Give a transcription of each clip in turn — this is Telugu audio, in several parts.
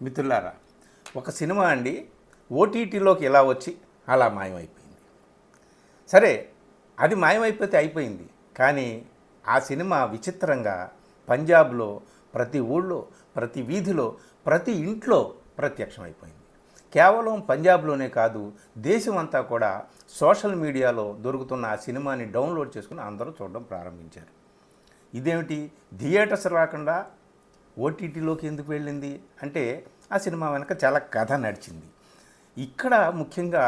మిత్రులారా, ఒక సినిమా అండి ఓటీటీలోకి ఇలా వచ్చి అలా మాయమైపోయింది. సరే, అది మాయమైపోతే అయిపోయింది. కానీ ఆ సినిమా విచిత్రంగా పంజాబ్లో ప్రతి ఊళ్ళో, ప్రతి వీధిలో, ప్రతి ఇంట్లో ప్రత్యక్షమైపోయింది. కేవలం పంజాబ్లోనే కాదు, దేశం అంతా కూడా సోషల్ మీడియాలో దొరుకుతున్న ఆ సినిమాని డౌన్లోడ్ చేసుకుని అందరూ చూడడం ప్రారంభించారు. ఇదేమిటి, థియేటర్స్ రాకుండా ఓటీటీలోకి ఎందుకు వెళ్ళింది అంటే ఆ సినిమా వెనక చాలా కథ నడిచింది. ఇక్కడ ముఖ్యంగా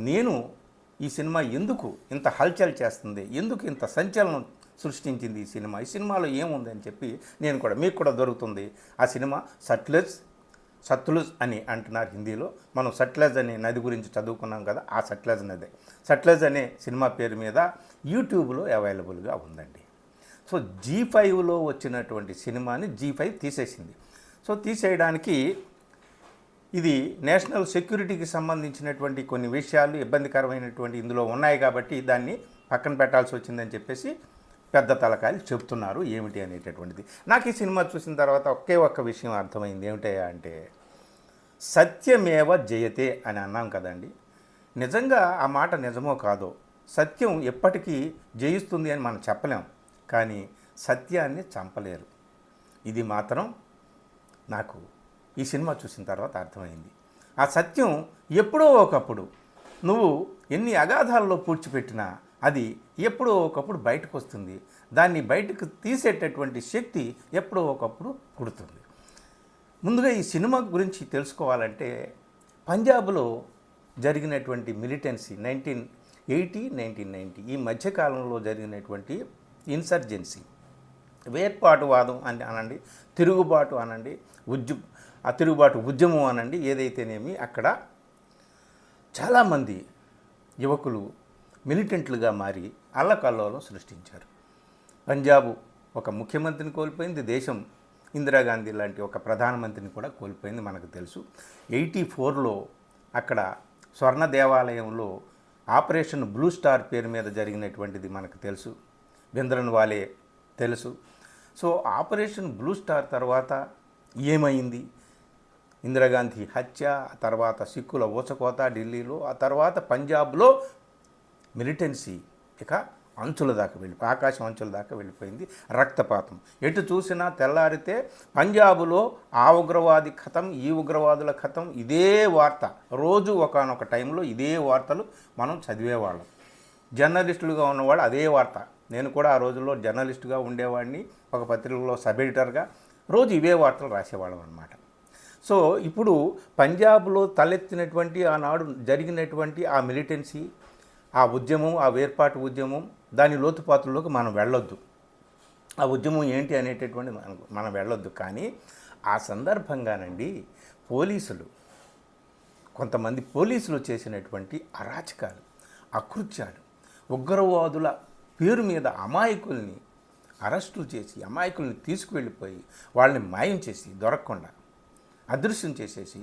నేను ఈ సినిమా ఎందుకు ఇంత హల్చల్ చేస్తుంది, ఎందుకు ఇంత సంచలనం సృష్టించింది ఈ సినిమాలో ఏముంది అని చెప్పి నేను కూడా మీకు కూడా దొరుకుతుంది. ఆ సినిమా సత్లుజ్ అని అంటున్నారు హిందీలో. మనం సట్లెజ్ అనే నది గురించి చదువుకున్నాం కదా, ఆ సట్లెజ్ నదే. సట్లెజ్ అనే సినిమా పేరు మీద యూట్యూబ్లో అవైలబుల్గా ఉందండి. సో జీ5లో వచ్చినటువంటి సినిమాని జీ5 తీసేసింది. సో తీసేయడానికి ఇది నేషనల్ సెక్యూరిటీకి సంబంధించినటువంటి కొన్ని విషయాలు ఇబ్బందికరమైనటువంటి ఇందులో ఉన్నాయి కాబట్టి దాన్ని పక్కన పెట్టాల్సి వచ్చిందని చెప్పేసి పెద్ద తలకాయలు చెప్తున్నారు. ఏమిటి అనేటటువంటిది నాకు ఈ సినిమా చూసిన తర్వాత ఒకే ఒక్క విషయం అర్థమైంది. ఏమిటయ్యా అంటే, సత్యమేవ జయతే అని అన్నాం కదండి. నిజంగా ఆ మాట నిజమో కాదో, సత్యం ఎప్పటికీ జయిస్తుంది అని మనం చెప్పలేం, కానీ సత్యాన్ని చంపలేరు. ఇది మాత్రం నాకు ఈ సినిమా చూసిన తర్వాత అర్థమైంది. ఆ సత్యం ఎప్పుడో ఒకప్పుడు నువ్వు ఎన్ని అగాధాల్లో పూడ్చిపెట్టినా అది ఎప్పుడో ఒకప్పుడు బయటకు వస్తుంది. దాన్ని బయటకు తీసేటటువంటి శక్తి ఎప్పుడో ఒకప్పుడు పుడుతుంది. ముందుగా ఈ సినిమా గురించి తెలుసుకోవాలంటే, పంజాబ్లో జరిగినటువంటి మిలిటెన్సీ 1990 ఈ మధ్యకాలంలో జరిగినటువంటి ఇన్సర్జెన్సీ, వేర్పాటువాదం అని అనండి, తిరుగుబాటు అనండి, ఆ తిరుగుబాటు ఉద్యమం అనండి, ఏదైతేనేమి అక్కడ చాలామంది యువకులు మిలిటెంట్లుగా మారి అల్లకల్లోలం సృష్టించారు. పంజాబ్ ఒక ముఖ్యమంత్రిని కోల్పోయింది, దేశం ఇందిరాగాంధీ లాంటి ఒక ప్రధానమంత్రిని కూడా కోల్పోయింది, మనకు తెలుసు. 84లో అక్కడ స్వర్ణ దేవాలయంలో ఆపరేషన్ బ్లూ స్టార్ పేరు మీద జరిగినటువంటిది మనకు తెలుసు, భింద్రన్వాలే తెలుసు. సో ఆపరేషన్ బ్లూ స్టార్ తర్వాత ఏమైంది, ఇందిరాగాంధీ హత్య, ఆ తర్వాత సిక్కుల ఊచకోత ఢిల్లీలో, ఆ తర్వాత పంజాబ్లో మిలిటెన్సీ ఇక అంచుల దాకా ఆకాశం అంచుల దాకా వెళ్ళిపోయింది. రక్తపాతం ఎటు చూసినా తెల్లారితే పంజాబులో ఆ ఉగ్రవాది ఖతం, ఈ ఉగ్రవాదుల ఖతం, ఇదే వార్త రోజు. ఒకానొక టైంలో ఇదే వార్తలు మనం చదివేవాళ్ళం. జర్నలిస్టులుగా ఉన్నవాళ్ళు అదే వార్త. నేను కూడా ఆ రోజుల్లో జర్నలిస్టుగా ఉండేవాడిని, ఒక పత్రికలో సబ్ ఎడిటర్గా రోజు ఇవే వార్తలు రాసేవాళ్ళం అన్నమాట. సో ఇప్పుడు పంజాబ్లో తలెత్తినటువంటి ఆనాడు జరిగినటువంటి ఆ మిలిటెన్సీ, ఆ ఉద్యమం, ఆ వేర్పాటు ఉద్యమం, దాని లోతుపాతుల్లోకి మనం వెళ్ళొద్దు. ఆ ఉద్యమం ఏంటి అనేటటువంటి మనం వెళ్ళొద్దు. కానీ ఆ సందర్భంగానండి కొంతమంది పోలీసులు చేసినటువంటి అరాచకాలు, అకృత్యాలు, ఉగ్రవాదుల పేరు మీద అమాయకుల్ని అరెస్టు చేసి, అమాయకుల్ని తీసుకువెళ్ళిపోయి వాళ్ళని మాయం చేసి, దొరకకుండా అదృశ్యం చేసేసి,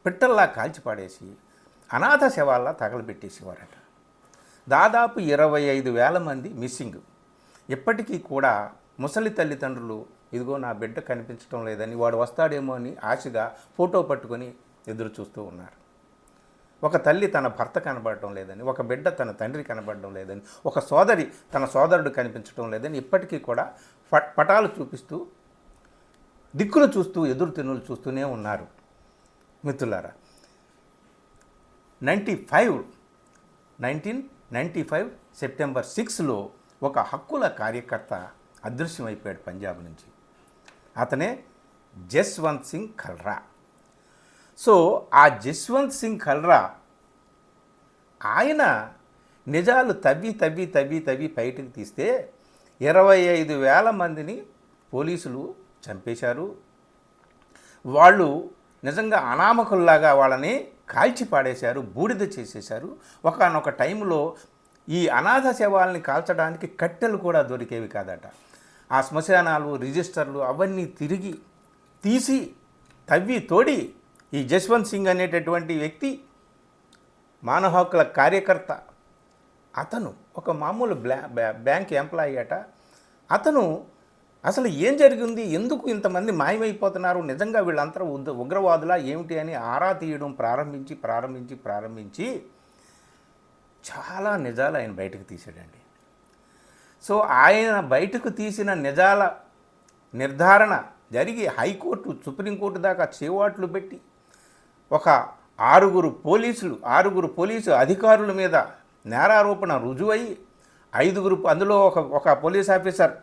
పిట్టల్లా కాల్చిపాడేసి, అనాథ శవాల్లా తగలబెట్టేసేవారట. దాదాపు 25,000 మంది మిస్సింగ్. ఇప్పటికీ కూడా ముసలి తల్లిదండ్రులు ఇదిగో నా బిడ్డ కనిపించడం లేదని, వాడు వస్తాడేమో అని ఆశగా ఫోటో పట్టుకొని ఎదురు చూస్తూ ఉన్నారు. ఒక తల్లి తన భర్త కనబడటం లేదని, ఒక బిడ్డ తన తండ్రి కనబడడం లేదని, ఒక సోదరి తన సోదరుడు కనిపించడం లేదని ఇప్పటికీ కూడా పటాలు చూపిస్తూ, దిక్కులు చూస్తూ, ఎదురు తెన్నులు చూస్తూనే ఉన్నారు. మిత్రులారా, 1995 సెప్టెంబర్ 6లో ఒక హక్కుల కార్యకర్త అదృశ్యమైపోయాడు పంజాబ్ నుంచి. అతనే జస్వంత్ సింగ్ ఖల్రా. సో ఆ జస్వంత్ సింగ్ ఖల్రా ఆయన నిజాలు తవ్వి బయటకు తీస్తే 25,000 మందిని పోలీసులు చంపేశారు. వాళ్ళు నిజంగా అనామకుల్లాగా వాళ్ళని కాల్చి పాడేశారు, బూడిద చేసేశారు. ఒకానొక టైంలో ఈ అనాథ శవాలని కాల్చడానికి కట్టెలు కూడా దొరికేవి కాదట. ఆ శ్మశానాలు, రిజిస్టర్లు అవన్నీ తీసి తవ్వి తోడి ఈ జస్వంత్ సింగ్ అనేటటువంటి వ్యక్తి మానవ హక్కుల కార్యకర్త, అతను ఒక మామూలు బ్యాంక్ ఎంప్లాయీ అట. అతను అసలు ఏం జరిగింది, ఎందుకు ఇంతమంది మాయమైపోతున్నారు, నిజంగా వీళ్ళంతా ఉగ్రవాదులా ఏమిటి అని ఆరా తీయడం ప్రారంభించి చాలా నిజాలు ఆయన బయటకు తీశాడండి. సో ఆయన బయటకు తీసిన నిజాల నిర్ధారణ జరిగి హైకోర్టు సుప్రీంకోర్టు దాకా చేవాట్లు పెట్టి ఒక ఆరుగురు పోలీసు అధికారుల మీద నేరారోపణ రుజువయ్యి అందులో ఒక పోలీస్ ఆఫీసర్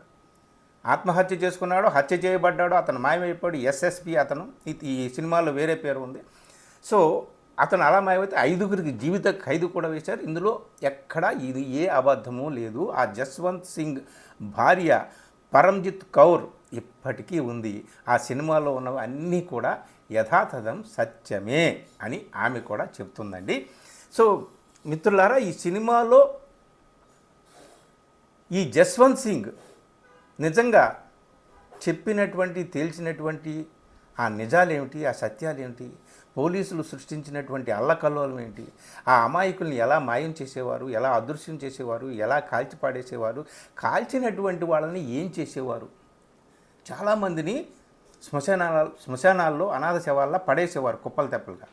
ఆత్మహత్య చేసుకున్నాడు, హత్య చేయబడ్డాడు, అతను మాయమైపోయాడు. ఎస్ఎస్పి అతను, ఈ సినిమాలో వేరే పేరు ఉంది. సో అతను అలా మాయమైతే 5గురికి జీవిత ఖైదు కూడా వేశారు. ఇందులో ఎక్కడా ఇది ఏ అబద్ధమూ లేదు. ఆ జస్వంత్ సింగ్ భార్య పరంజిత్ కౌర్ ఇప్పటికీ ఉంది. ఆ సినిమాలో ఉన్నవి అన్నీ కూడా యథాతథం సత్యమే అని ఆమె కూడా చెప్తుందండి. సో మిత్రులారా, ఈ సినిమాలో ఈ జస్వంత్ సింగ్ నిజంగా తేల్చినటువంటి ఆ నిజాలేమిటి, ఆ సత్యాలేమిటి, పోలీసులు సృష్టించినటువంటి అల్లకల్లోలం ఏంటి, ఆ అమాయకుల్ని ఎలా మాయం చేసేవారు, ఎలా అదృశ్యం చేసేవారు, ఎలా కాల్చిపాడేసేవారు, కాల్చినటువంటి వాళ్ళని ఏం చేసేవారు, చాలామందిని శ్మశానాల్లో అనాథ శవాల్లో పడేసేవారు కుప్పలు తెప్పలుగా,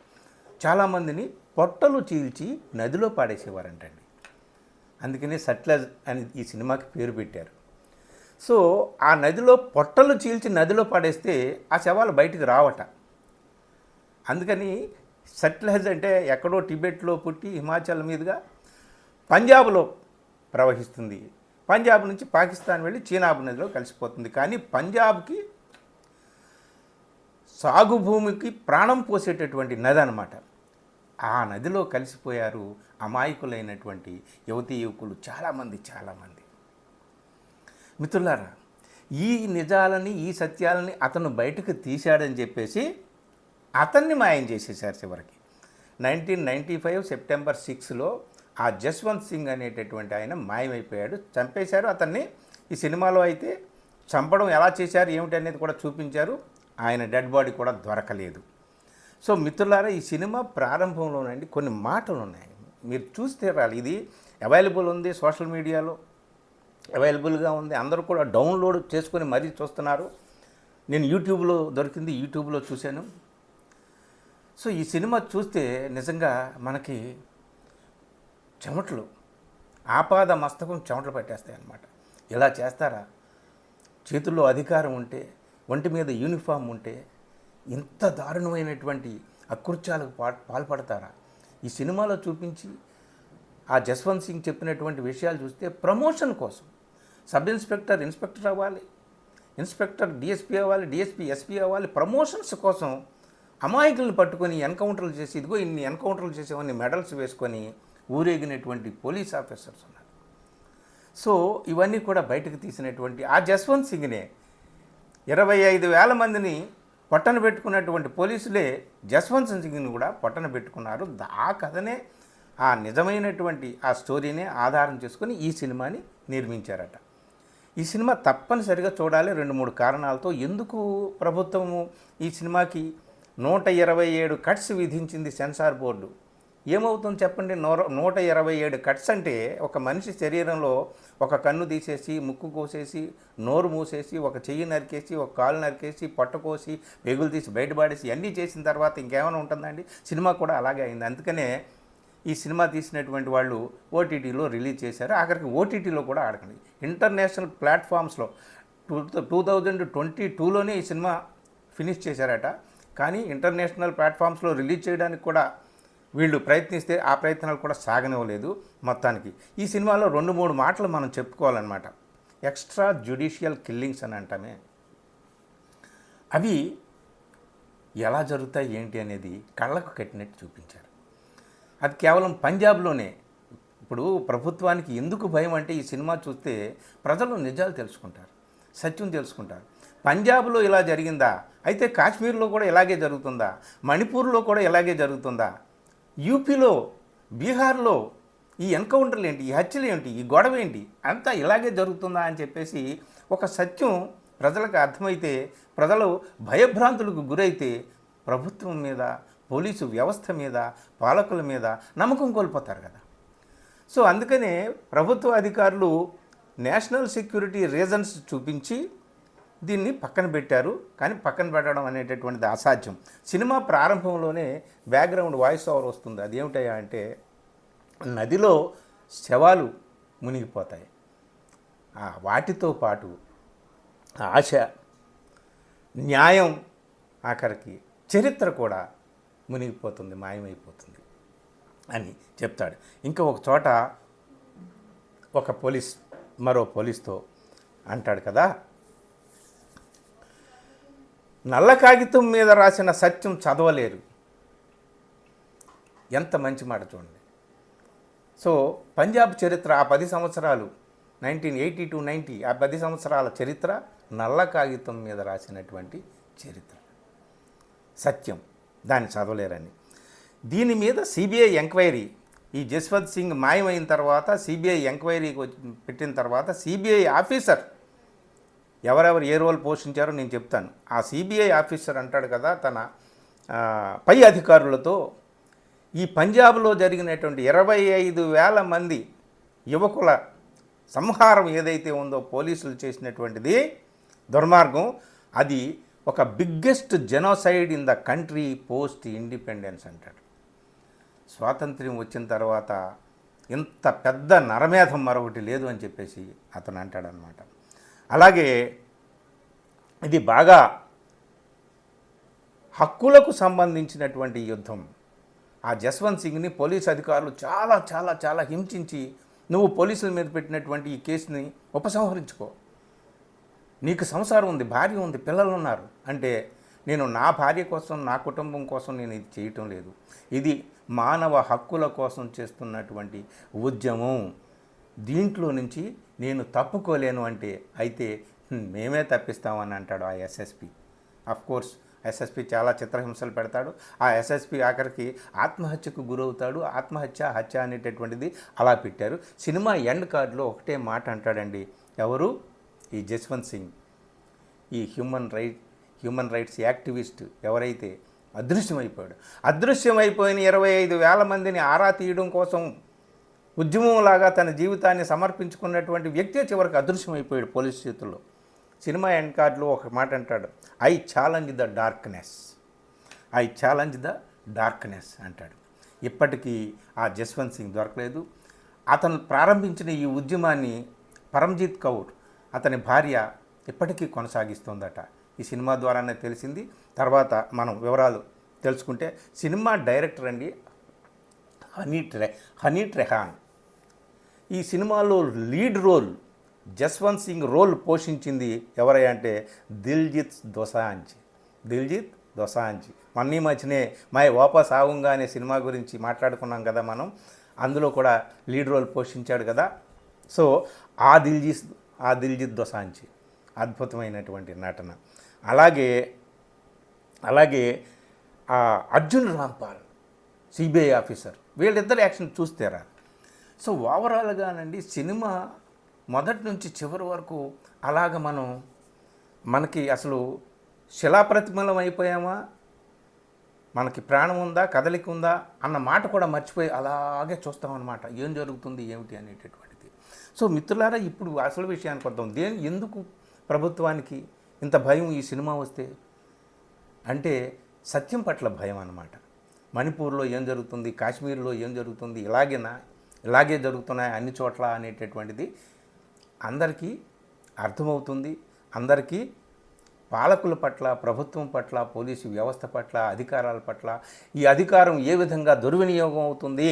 చాలామందిని పొట్టలు చీల్చి నదిలో పాడేసేవారంటండి. అందుకనే సట్లెజ్ అని ఈ సినిమాకి పేరు పెట్టారు. సో ఆ నదిలో పొట్టలు చీల్చి నదిలో పడేస్తే ఆ శవాలు బయటికి రావట. అందుకని సట్లెజ్ అంటే ఎక్కడో టిబెట్లో పుట్టి హిమాచల్ మీదుగా పంజాబ్లో ప్రవహిస్తుంది. పంజాబ్ నుంచి పాకిస్తాన్ వెళ్ళి చీనాబ్ నదిలో కలిసిపోతుంది. కానీ పంజాబ్కి సాగు భూమికి ప్రాణం పోసేటటువంటి నది అన్నమాట. ఆ నదిలో కలిసిపోయారు అమాయకులైనటువంటి యువకులు చాలామంది. మిత్రులారా, ఈ నిజాలని, ఈ సత్యాలని అతను బయటకు తీశాడని చెప్పేసి అతన్ని మాయం చేసేసారు. చివరికి 1995 సెప్టెంబర్ 6లో ఆ జస్వంత్ సింగ్ అనేటటువంటి ఆయన మాయమైపోయాడు, చంపేశారు అతన్ని. ఈ సినిమాలో అయితే చంపడం ఎలా చేశారు ఏమిటి అనేది కూడా చూపించారు. ఆయన డెడ్ బాడీ కూడా దొరకలేదు. సో మిత్రులారా, ఈ సినిమా ప్రారంభంలోనండి కొన్ని మాటలు ఉన్నాయి, మీరు చూస్తే రాలి. ఇది అవైలబుల్ ఉంది, సోషల్ మీడియాలో అవైలబుల్గా ఉంది, అందరూ కూడా డౌన్లోడ్ చేసుకొని మరీ చూస్తున్నారు. నేను యూట్యూబ్లో దొరికింది, యూట్యూబ్లో చూశాను. సో ఈ సినిమా చూస్తే నిజంగా మనకి చెమటలు, ఆపాద మస్తకం చెమటలు పట్టేస్తాయి అన్నమాట. ఇలా చేస్తారా? చేతుల్లో అధికారం ఉంటే, ఒంటి మీద యూనిఫామ్ ఉంటే ఇంత దారుణమైనటువంటి అకృత్యాలకు పాల్పడతారా? ఈ సినిమాలో చూపించి ఆ జస్వంత్ సింగ్ చెప్పినటువంటి విషయాలు చూస్తే ప్రమోషన్ కోసం సబ్ ఇన్స్పెక్టర్ ఇన్స్పెక్టర్ అవ్వాలి, ఇన్స్పెక్టర్ డిఎస్పీ అవ్వాలి, డిఎస్పీ ఎస్పీ అవ్వాలి, ప్రమోషన్స్ కోసం అమాయకులను పట్టుకొని ఎన్కౌంటర్లు చేసి, ఇదిగో ఇన్ని ఎన్కౌంటర్లు చేసేవన్నీ మెడల్స్ వేసుకొని ఊరేగినటువంటి పోలీస్ ఆఫీసర్స్ ఉన్నారు. సో ఇవన్నీ కూడా బయటకు తీసినటువంటి ఆ జస్వంత్ సింగ్నే 25,000 మందిని పొట్టన పెట్టుకున్నటువంటి పోలీసులే జస్వంత్ సింగ్ని కూడా పొట్టన పెట్టుకున్నారు. ఆ కథనే, ఆ నిజమైనటువంటి ఆ స్టోరీనే ఆధారం చేసుకొని ఈ సినిమాని నిర్మించారట. ఈ సినిమా తప్పనిసరిగా చూడాలి 2-3 కారణాలతో. ఎందుకు ప్రభుత్వము ఈ సినిమాకి 127 కట్స్ విధించింది సెన్సార్ బోర్డు? ఏమవుతుంది చెప్పండి? 127 కట్స్ అంటే ఒక మనిషి శరీరంలో ఒక కన్ను తీసేసి, ముక్కు కోసేసి, నోరు మూసేసి, ఒక చెయ్యి నరికేసి, ఒక కాలు నరికేసి, పొట్ట కోసి, పెగులు తీసి బయటపడేసి అన్నీ చేసిన తర్వాత ఇంకేమైనా ఉంటుందండి? సినిమా కూడా అలాగే అయింది. అందుకనే ఈ సినిమా తీసినటువంటి వాళ్ళు ఓటీటీలో రిలీజ్ చేశారు. ఆఖరికి ఓటీటీలో కూడా ఆడకండి. ఇంటర్నేషనల్ ప్లాట్ఫామ్స్లో 2022లోనే ఈ సినిమా ఫినిష్ చేశారట. కానీ ఇంటర్నేషనల్ ప్లాట్ఫామ్స్లో రిలీజ్ చేయడానికి కూడా వీళ్ళు ప్రయత్నిస్తే ఆ ప్రయత్నాలు కూడా సాగనివ్వలేదు. మొత్తానికి ఈ సినిమాలో 2-3 మాటలు మనం చెప్పుకోవాలన్నమాట. ఎక్స్ట్రా జ్యుడిషియల్ కిల్లింగ్స్ అని అంటామే, అవి ఎలా జరుగుతాయి ఏంటి అనేది కళ్ళకు కట్టినట్టు చూపించారు. అది కేవలం పంజాబ్లోనే. ఇప్పుడు ప్రభుత్వానికి ఎందుకు భయం అంటే, ఈ సినిమా చూస్తే ప్రజలు నిజాలు తెలుసుకుంటారు, సత్యం తెలుసుకుంటారు. పంజాబ్లో ఇలా జరిగిందా? అయితే కాశ్మీర్లో కూడా ఇలాగే జరుగుతుందా? మణిపూర్లో కూడా ఇలాగే జరుగుతుందా? యూపీలో, బీహార్లో ఈ ఎన్కౌంటర్లు ఏంటి, ఈ హత్యలు ఏంటి, ఈ గొడవ ఏంటి, అంతా ఇలాగే జరుగుతుందా అని చెప్పేసి ఒక సత్యం ప్రజలకు అర్థమైతే, ప్రజలు భయభ్రాంతులకు గురైతే ప్రభుత్వం మీద, పోలీసు వ్యవస్థ మీద, పాలకుల మీద నమ్మకం కోల్పోతారు కదా. సో అందుకనే ప్రభుత్వ అధికారులు నేషనల్ సెక్యూరిటీ రీజన్స్ చూపించి దీన్ని పక్కన పెట్టారు. కానీ పక్కన పెట్టడం అనేటటువంటిది అసాధ్యం. సినిమా ప్రారంభంలోనే బ్యాక్గ్రౌండ్ వాయిస్ ఓవర్ వస్తుంది. అదేమిటయ్యా అంటే, నదిలో శవాలు మునిగిపోతాయి. వాటితో పాటు ఆశ, న్యాయం, ఆఖరికి చరిత్ర కూడా మునిగిపోతుంది, మాయమైపోతుంది అని చెప్తాడు. ఇంకా ఒక చోట ఒక పోలీస్ మరో పోలీస్తో అంటాడు కదా, నల్ల కాగితం మీద రాసిన సత్యం చదవలేరు. ఎంత మంచి మాట చూడండి. సో పంజాబ్ చరిత్ర ఆ 10 సంవత్సరాలు 1980 to 90 ఆ 10 సంవత్సరాల చరిత్ర నల్ల కాగితం మీద రాసినటువంటి చరిత్ర, సత్యం, దాన్ని చదవలేరని. దీని మీద సిబిఐ ఎంక్వైరీ, ఈ జస్వంత్ సింగ్ మాయమైన తర్వాత సిబిఐ ఎంక్వైరీ పెట్టిన తర్వాత సిబిఐ ఆఫీసర్ ఎవరెవరు ఏ రోల్ పోషించారో నేను చెప్తాను. ఆ సిబిఐ ఆఫీసర్ అంటాడు కదా తన పై అధికారులతో, ఈ పంజాబ్లో జరిగినటువంటి 25,000 మంది యువకుల సంహారం ఏదైతే ఉందో పోలీసులు చేసినటువంటిది దుర్మార్గం, అది ఒక biggest genocide in the country post independence అంటాడు. స్వాతంత్ర్యం వచ్చిన తర్వాత ఇంత పెద్ద నరమేధం మరొకటి లేదు అని చెప్పేసి అతను అంటాడనమాట. అలాగే ఇది బాగా హక్కులకు సంబంధించినటువంటి యుద్ధం. ఆ జస్వంత్ సింగ్ని పోలీస్ అధికారులు చాలా చాలా చాలా హింసించి, నువ్వు పోలీసుల మీద పెట్టినటువంటి ఈ కేసుని ఉపసంహరించుకో, నీకు సంసారం ఉంది, భార్య ఉంది, పిల్లలు ఉన్నారు అంటే, నేను నా భార్య కోసం, నా కుటుంబం కోసం నేను ఇది చేయటం లేదు, ఇది మానవ హక్కుల కోసం చేస్తున్నటువంటి ఉద్యమం, దీంట్లో నుంచి నేను తప్పుకోలేను అంటే, అయితే మేమే తప్పిస్తామని అంటాడు ఆ ఎస్ఎస్పి. అఫ్కోర్స్ ఎస్ఎస్పి చాలా చిత్రహింసలు పెడతాడు. ఆ ఎస్ఎస్పి ఆఖరికి ఆత్మహత్యకు గురవుతాడు. ఆత్మహత్య, హత్య అనేటటువంటిది అలా పెట్టారు. సినిమా ఎండ్ కార్డులో ఒకటే మాట అంటాడండి. ఎవరు? ఈ జస్వంత్ సింగ్, ఈ హ్యూమన్ రైట్స్ యాక్టివిస్ట్ ఎవరైతే అదృశ్యమైపోయాడు, అదృశ్యమైపోయిన 25,000 మందిని ఆరా తీయడం కోసం ఉద్యమంలాగా తన జీవితాన్ని సమర్పించుకున్నటువంటి వ్యక్తి చివరికి అదృశ్యమైపోయాడు పోలీసు చేతుల్లో. సినిమా ఎండ్ కార్డులో ఒక మాట అంటాడు, I challenge the darkness, I challenge the darkness అంటాడు. ఇప్పటికీ ఆ జస్వంత్ సింగ్ దొరకలేదు. అతను ప్రారంభించిన ఈ ఉద్యమాన్ని పరమ్జీత్ కౌర్, అతని భార్య, ఇప్పటికీ కొనసాగిస్తుందట. ఈ సినిమా ద్వారానే తెలిసింది. తర్వాత మనం వివరాలు తెలుసుకుంటే, సినిమా డైరెక్టర్ అండి హనీ ట్రెహాన్. ఈ సినిమాలో lead role, Jaswant Singh role పోషించింది ఎవరై అంటే దిల్జిత్ దోసాంజ్. మొన్న మధ్యనే మై వాపస్ ఆవుంగా అనే సినిమా గురించి మాట్లాడుకున్నాం కదా మనం, అందులో కూడా లీడ్ రోల్ పోషించాడు కదా. సో ఆ దిల్జిత్ దోసాంజ్ అద్భుతమైనటువంటి నటన. అలాగే అర్జున్ రాంపాల్ సిబిఐ ఆఫీసర్, వీళ్ళిద్దరు యాక్షన్ చూస్తారా. సో ఓవరాల్గానండి సినిమా మొదటి నుంచి చివరి వరకు అలాగ మనకి అసలు శిలాప్రతిమలం అయిపోయామా, మనకి ప్రాణం ఉందా, కదలిక ఉందా అన్న మాట కూడా మర్చిపోయి అలాగే చూస్తామన్నమాట, ఏం జరుగుతుంది ఏమిటి అనేటటువంటిది. సో మిత్రులారా, ఇప్పుడు అసలు విషయానికి వద్దాం. ఎందుకు ప్రభుత్వానికి ఇంత భయం ఈ సినిమా వస్తే అంటే, సత్యం పట్ల భయం అన్నమాట. మణిపూర్లో ఏం జరుగుతుంది, కాశ్మీర్లో ఏం జరుగుతుంది, ఇలాగే జరుగుతున్నాయి అన్ని చోట్ల అనేటటువంటిది అందరికీ అర్థమవుతుంది. అందరికీ పాలకుల పట్ల, ప్రభుత్వం పట్ల, పోలీసు వ్యవస్థ పట్ల, అధికారాల పట్ల ఈ అధికారం ఏ విధంగా దుర్వినియోగం అవుతుంది,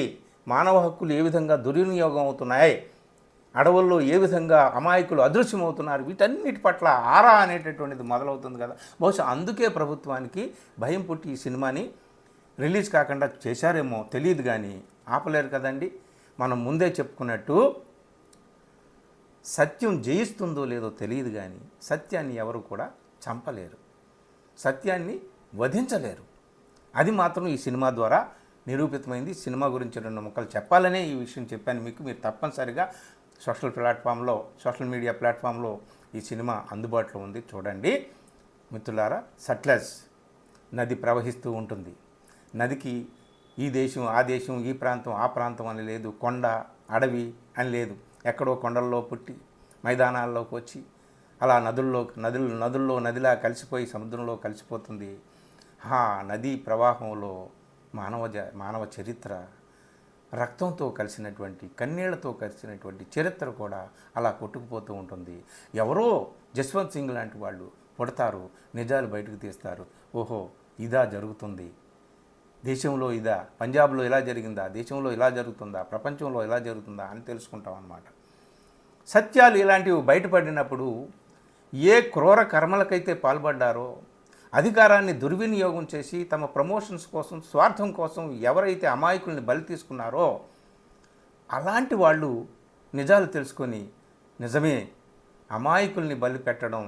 మానవ హక్కులు ఏ విధంగా దుర్వినియోగం అవుతున్నాయి, అడవుల్లో ఏ విధంగా అమాయకులు అదృశ్యమవుతున్నారు, వీటన్నిటి పట్ల ఆరా అనేటటువంటిది మొదలవుతుంది కదా. బహుశా అందుకే ప్రభుత్వానికి భయం పుట్టి ఈ సినిమాని రిలీజ్ కాకుండా చేశారేమో తెలియదు, కానీ ఆపలేరు కదండి. మనం ముందే చెప్పుకున్నట్టు సత్యం జయిస్తుందో లేదో తెలియదు, కానీ సత్యాన్ని ఎవరు కూడా చంపలేరు, సత్యాన్ని వధించలేరు. అది మాత్రం ఈ సినిమా ద్వారా నిరూపితమైంది. సినిమా గురించి 2 ముక్కలు చెప్పాలనే ఈ విషయం చెప్పాను మీకు. మీరు తప్పనిసరిగా సోషల్ మీడియా ప్లాట్ఫామ్లో ఈ సినిమా అందుబాటులో ఉంది, చూడండి మిత్రులారా. సట్లెజ్ నది ప్రవహిస్తూ ఉంటుంది. నదికి ఈ దేశం, ఆ దేశం, ఈ ప్రాంతం, ఆ ప్రాంతం అని లేదు, కొండ, అడవి అని లేదు. ఎక్కడో కొండల్లో పుట్టి మైదానాల్లోకి వచ్చి అలా నదుల్లో నదిలా కలిసిపోయి సముద్రంలో కలిసిపోతుంది. ఆ నదీ ప్రవాహంలో మానవ చరిత్ర, రక్తంతో కలిసినటువంటి, కన్నీళ్లతో కలిసినటువంటి చరిత్ర కూడా అలా కొట్టుకుపోతూ ఉంటుంది. ఎవరో జస్వంత్ సింగ్ లాంటి వాళ్ళు పుడతారు, నిజాలు బయటకు తీస్తారు. ఓహో, ఇదా జరుగుతుంది, దేశంలో ఇదా, పంజాబ్లో ఇలా జరిగిందా, దేశంలో ఇలా జరుగుతుందా, ప్రపంచంలో ఇలా జరుగుతుందా అని తెలుసుకుంటాం అన్నమాట. సత్యాలు ఇలాంటివి బయటపడినప్పుడు ఏ క్రూర కర్మలకైతే పాల్పడ్డారో, అధికారాన్ని దుర్వినియోగం చేసి తమ ప్రమోషన్స్ కోసం, స్వార్థం కోసం ఎవరైతే అమాయకుల్ని బలి తీసుకున్నారో అలాంటి వాళ్ళు నిజాలు తెలుసుకొని, నిజమే అమాయకుల్ని బలి పెట్టడం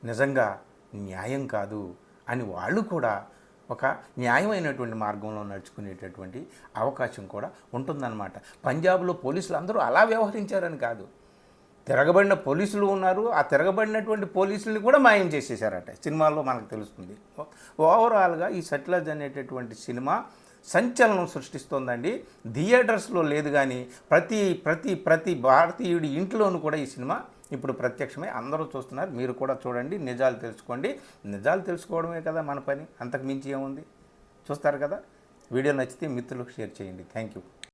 నిజంగా న్యాయం కాదు అని వాళ్ళు కూడా ఒక న్యాయమైనటువంటి మార్గంలో నడుచుకునేటటువంటి అవకాశం కూడా ఉంటుందన్నమాట. పంజాబ్లో పోలీసులు అందరూ అలా వ్యవహరించారని కాదు, తిరగబడిన పోలీసులు ఉన్నారు, ఆ తిరగబడినటువంటి పోలీసుల్ని కూడా మాయం చేసేసారట. సినిమాల్లో మనకు తెలుస్తుంది. ఓవరాల్గా ఈ సట్లజ్ అనేటటువంటి సినిమా సంచలనం సృష్టిస్తోందండి. థియేటర్స్లో లేదు కానీ ప్రతి ప్రతి ప్రతి భారతీయుడి ఇంట్లోనూ కూడా ఈ సినిమా ఇప్పుడు ప్రత్యక్షమై అందరూ చూస్తున్నారు. మీరు కూడా చూడండి, నిజాలు తెలుసుకోండి. నిజాలు తెలుసుకోవడమే కదా మన పని, అంతకు మించి ఏముంది. చూస్తారు కదా. వీడియో నచ్చితే మిత్రులకు షేర్ చేయండి. Thank you.